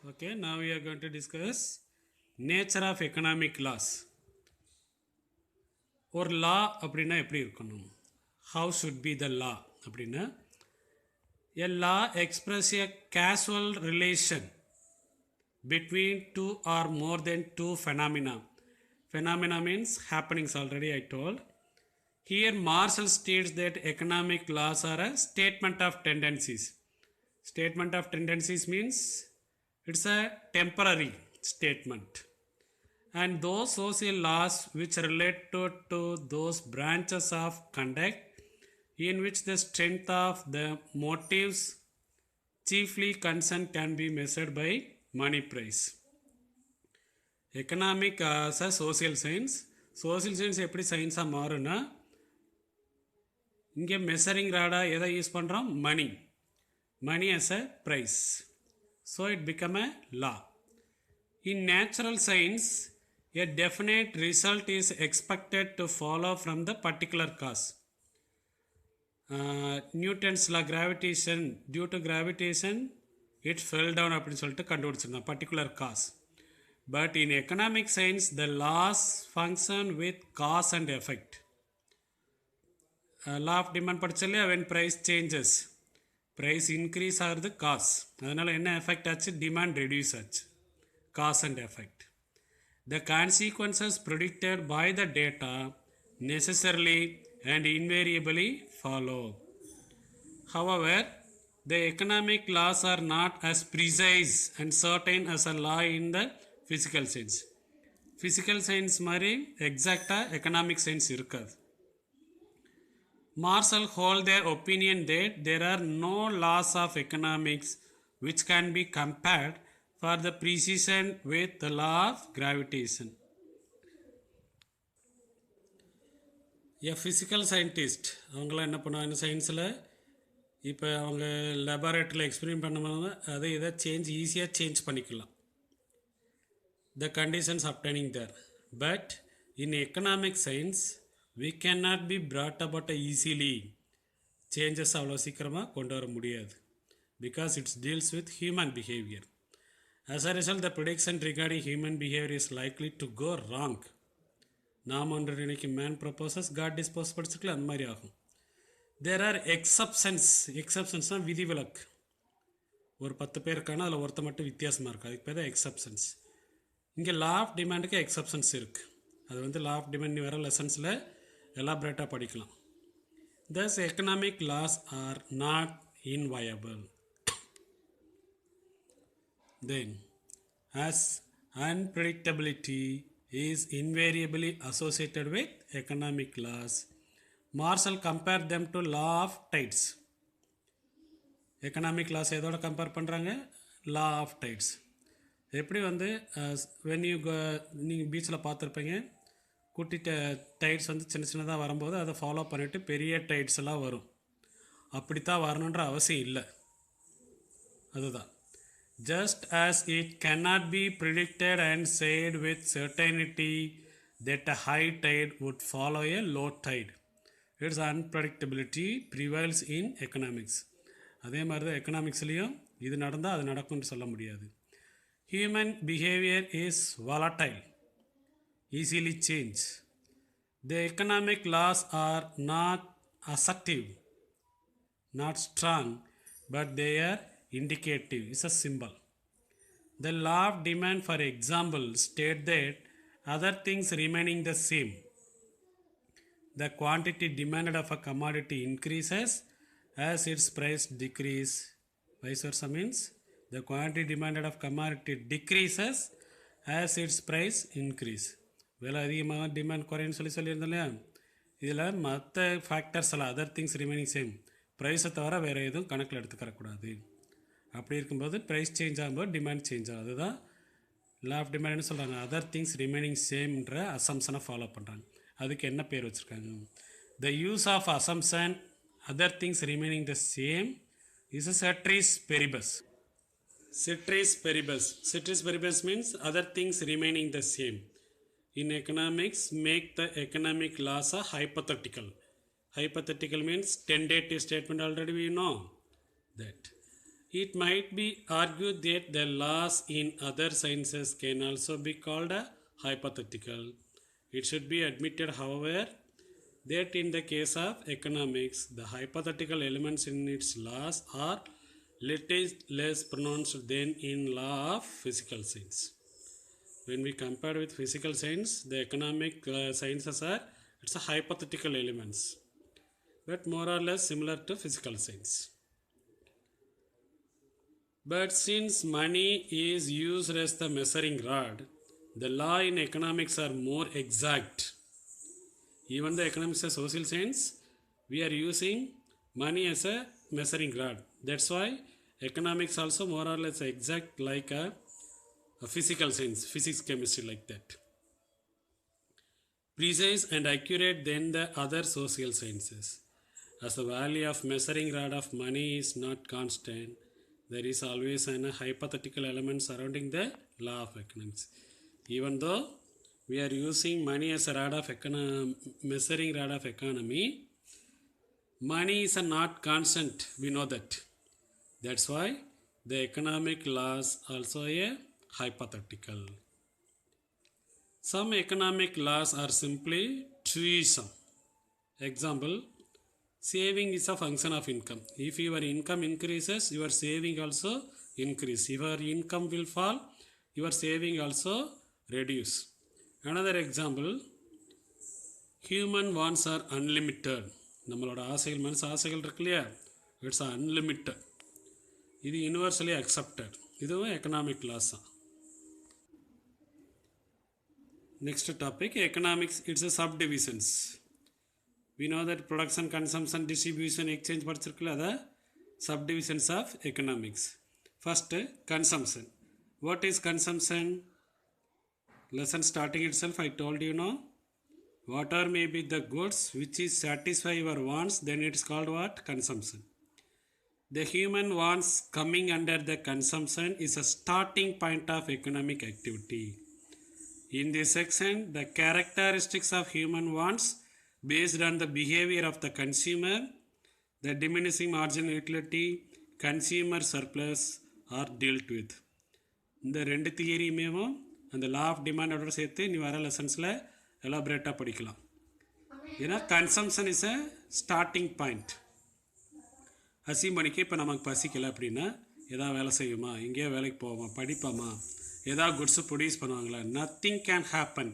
Okay, now we are going to discuss nature of economic laws. ஒரு law அப்படின்னா எப்படி இருக்கணும்? How should be the law அப்படின்னா a law express a causal relation between two or more than two phenomena. Phenomena means happenings, already I told. Here Marshall states that economic laws are a statement of tendencies. Statement of tendencies means it's a temporary statement. And those social laws which relate to those branches of conduct in which the strength of the motives chiefly concerned can be measured by money price. Economic as a social science. Social science எப்படி சயின்ஸாக மாறுனா இங்கே measuring ராடாக எதை use பண்ணுறோம்? மணி as a price. So it become a law. In natural science, a definite result is expected to follow from the particular cause. Newton's law, gravitation, due to gravitation it fell down அப்படின்னு சொல்லிட்டு கண்டுபிடிச்சிருந்தோம், particular cause. But in economic science the laws function with cause and effect. Law of demand படிச்சல்லையா, when price changes, price increase ஆகுது cos, அதனால் என்ன effect ஆச்சு? Demand reduce ஆச்சு. Cause and effect. The consequences predicted by the data necessarily and invariably follow. However, the economic laws are not as precise and certain as a law in the physical science. Physical science மாதிரி எக்ஸாக்டாக economic science இருக்காது. Marshall hold their opinion that there are no laws of economics which can be compared for the precision with the law of gravitation. A physical scientist அவங்களாம் என்ன பண்ணுவாங்க சயின்ஸில், இப்போ அவங்க லெபார்ட்டரியில் experiment பண்ணும்போது அதை இதை ஈஸியாக சேஞ்ச் பண்ணிக்கலாம், the conditions obtaining there. But in economic science we cannot be brought about easily. Changes அவ்வளோ சீக்கிரமாக கொண்டு வர முடியாது, because it deals with human behavior. As a result, the prediction regarding human behavior is likely to go wrong. நாம் ஒன்று நினைக்கும் man proposes God dispose படிச்சுக்கல, அந்த மாதிரி ஆகும். தேர் ஆர் எக்ஸப்ஷன்ஸ்னால் விதிவிலக்கு. ஒரு 10 பேர் இருக்கானா அதில் ஒருத்த மட்டும் வித்தியாசமாக இருக்குது, அதுக்கு பேர் தான் எக்ஸப்ஷன்ஸ். இங்கே லா ஆஃப் டிமாண்டுக்கு எக்ஸப்ஷன்ஸ் இருக்குது, அது வந்து லா ஆஃப் டிமாண்ட் வர லெசன்ஸில் எலாபரேட்டாக படிக்கலாம். Thus economic laws are not inviolable. Then, as unpredictability is invariably associated with economic laws, Marshall compared them to law of tides. Economic laws எதோட compare பண்ணுறாங்க? law of tides. எப்படி வந்து when you go, நீங்கள் பீச்சில் பார்த்துருப்பீங்க, குட்டி tides வந்து சின்ன சின்னதாக வரும்போது அதை ஃபாலோ பண்ணிவிட்டு பெரிய டைட்ஸ் எல்லாம் வரும். அப்படித்தான் வரணுன்ற அவசியம் இல்லை, அதுதான். Just as it cannot be predicted and said with certainty that a high tide would follow a low tide, its unpredictability prevails in economics. அதே மாதிரி தான் எக்கனாமிக்ஸ்லேயும் இது நடந்தால் அது நடக்கும்னு சொல்ல முடியாது. Human behavior is volatile, easily change. The economic laws are not assertive, not strong, but they are indicative. It's a symbol. The law of demand, for example, state that other things remaining the same, the quantity demanded of a commodity increases as its price decrease. Vice versa means the quantity demanded of commodity decreases as its price increase. விலை அதிகமாக demand குறைன்னு சொல்லியிருந்தோம் இல்லையா, இதில் மற்ற factors எல்லாம் other things remaining same, ப்ரைஸை தவிர வேறு எதுவும் கணக்கில் எடுத்துக்கக்கூடாது. அப்படி இருக்கும்போது ப்ரைஸ் சேஞ்ச் ஆகும்போது டிமாண்ட் சேஞ்ச் ஆகும். அதுதான் லா ஆஃப் டிமாண்ட்னு சொல்கிறாங்க. அதர் திங்ஸ் ரிமைனிங் சேம்ன்ற அசம்ஷனை ஃபாலோ பண்ணுறாங்க. அதுக்கு என்ன பேர் வச்சுருக்காங்க? The use of assumption other things remaining the same is a ceteris paribus. Ceteris paribus means other things remaining the same. In economics, make the economic laws a hypothetical. Hypothetical means tentative statement, already we know that. It might be argued that the laws in other sciences can also be called a hypothetical. It should be admitted, however, that in the case of economics, the hypothetical elements in its laws are little less pronounced than in law of physical science. When we compare with physical science, the economic sciences are it's a hypothetical elements, but more or less similar to physical science. But since money is used as the measuring rod, the law in economics are more exact. Even the economics of social science, we are using money as a measuring rod. That's why economics also more or less exact like a physical science, physics, chemistry, like that. Precise and accurate than the other social sciences. As the value of measuring rod of money is not constant, there is always an hypothetical element surrounding the law of economics. Even though we are using money as a rod of measuring rod of economy, money is a not constant. We know that. That's why the economic laws also a hypothetical. Some economic laws are simply truism. Example, saving is a function of income. If your income increases, your saving also increase. If your income will fall, your saving also reduce. Another example, human wants are unlimited. நம்மளோட ஆசைகள் மனசு ஆசைகள் இருக்கு இல்லையா, it's unlimited. இது universally accepted. இதுவும் economic loss தான். Next topic, economics, it's a subdivisions. We know that production, consumption, distribution, exchange படிச்சிருக்குல்ல, அதை subdivisions of economics. First, consumption. What is consumption? Lesson starting itself I told you now. Whatever may be the goods which is satisfy your wants, then it's called what? Consumption. The human wants coming under the consumption is a starting point of economic activity. In this section, the characteristics of human wants based on the behavior of the consumer, the diminishing marginal utility, consumer surplus are dealt with. இந்த ரெண்டு தியரியுமே அந்த law of டிமாண்டோட சேர்த்து நீ வர லெசன்ஸில் எலாபரேட்டாக படிக்கலாம். ஏன்னா consumption is a starting point. Assume பண்ணிக்க இப்போ நமக்கு பசிக்கலை அப்படின்னா எதாவது வேலை செய்யுமா, எங்கேயோ வேலைக்கு போவோமா, படிப்போமா, ஏதாவது குட்ஸு ப்ரொடியூஸ் பண்ணுவாங்களா, நத்திங் கேன் ஹேப்பன்.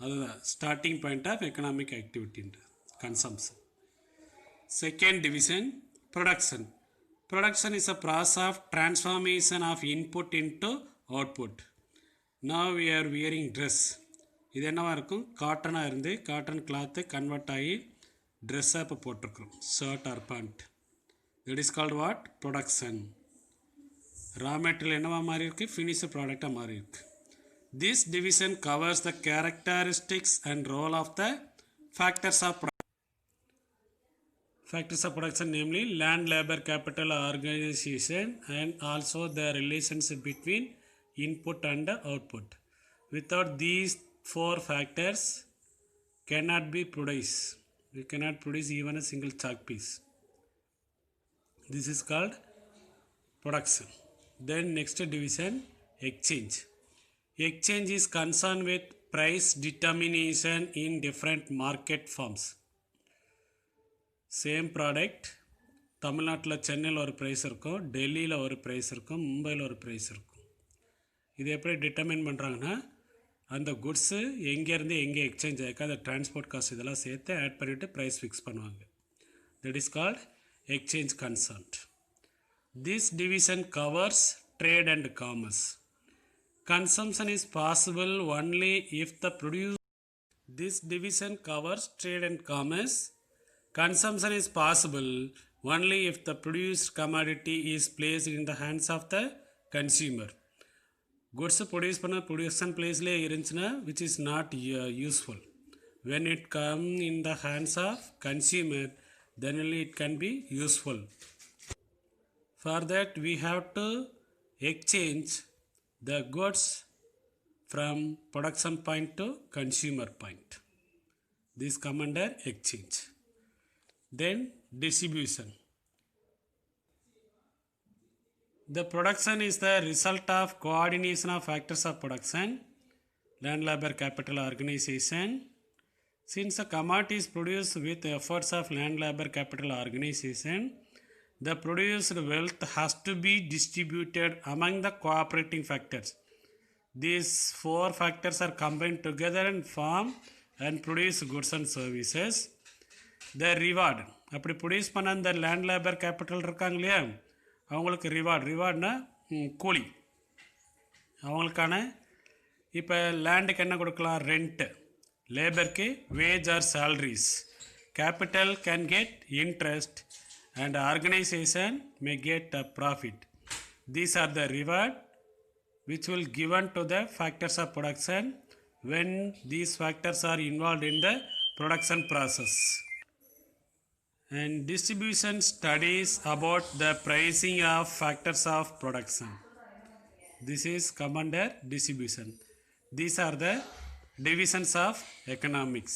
அதுதான் ஸ்டார்டிங் பாயிண்ட் ஆஃப் எக்கனாமிக் ஆக்டிவிட்டின்ற consumption. Second division, production. Production is a process of transformation of input into output. Now we are wearing dress. இது என்னவா இருக்கும், காட்டனாக இருந்து காட்டன் கிளாத்து கன்வெர்ட் ஆகி ட்ரெஸ்ஸாக இப்போ போட்டிருக்கிறோம், shirt or pant. That is called what? Production. Raw material என்னவா மாறி இருக்கு, ஃபினிஷ்டு ப்ராடக்டாக மாறி இருக்கு. This division covers the characteristics and role of the factors of factors of production, namely land, labor, capital, organization, and also the relationship between input and output. Without these four factors cannot be produced. We cannot produce even a single chalk piece. This is called production. Then next division, exchange. Exchange is concerned with price determination in different market forms. Same product தமிழ்நாட்டில் சென்னையில் ஒரு price இருக்கும், டெல்லியில் ஒரு price இருக்கும், மும்பையில் ஒரு price இருக்கும். இது எப்படி டிட்டர்மின் பண்ணுறாங்கன்னா, அந்த குட்ஸு எங்கேருந்து எங்கே எக்ஸ்சேஞ்ச் ஆகிருக்கு, அந்த டிரான்ஸ்போர்ட் காஸ்ட் இதெல்லாம் சேர்த்து ஆட் பண்ணிவிட்டு ப்ரைஸ் ஃபிக்ஸ் பண்ணுவாங்க. That is called exchange concerned. This division covers trade and commerce. Consumption is possible only if the produce. This division covers trade and commerce. Consumption is possible only if the produced commodity is placed in the hands of the consumer. Goods produce பண்ண production placeலே இருந்துச்சுன்னா which is not useful. When it come in the hands of consumer, then only it can be useful. For that we have to exchange the goods from production point to consumer point. This come under exchange. Then distribution. The production is the result of coordination of factors of production, land, labor, capital, organization. Since a commodity is produced with efforts of land, labor, capital, organization, the produced wealth has to be distributed among the cooperating factors. These four factors are combined together and form and produce goods and services. The reward, அப்படி produce பண்ண அந்த land labour capital இருக்காங்க இல்லையா, அவங்களுக்கு ரிவார்ட்னா கூலி அவங்களுக்கான. இப்போ லேண்டுக்கு என்ன கொடுக்கலாம், ரெண்ட்டு. லேபருக்கு wage or salaries. Capital can get interest and organisation may get a profit. These are the reward which will given to the factors of production when these factors are involved in the production process. And distribution studies about the pricing of factors of production. This is come under distribution. These are the divisions of economics.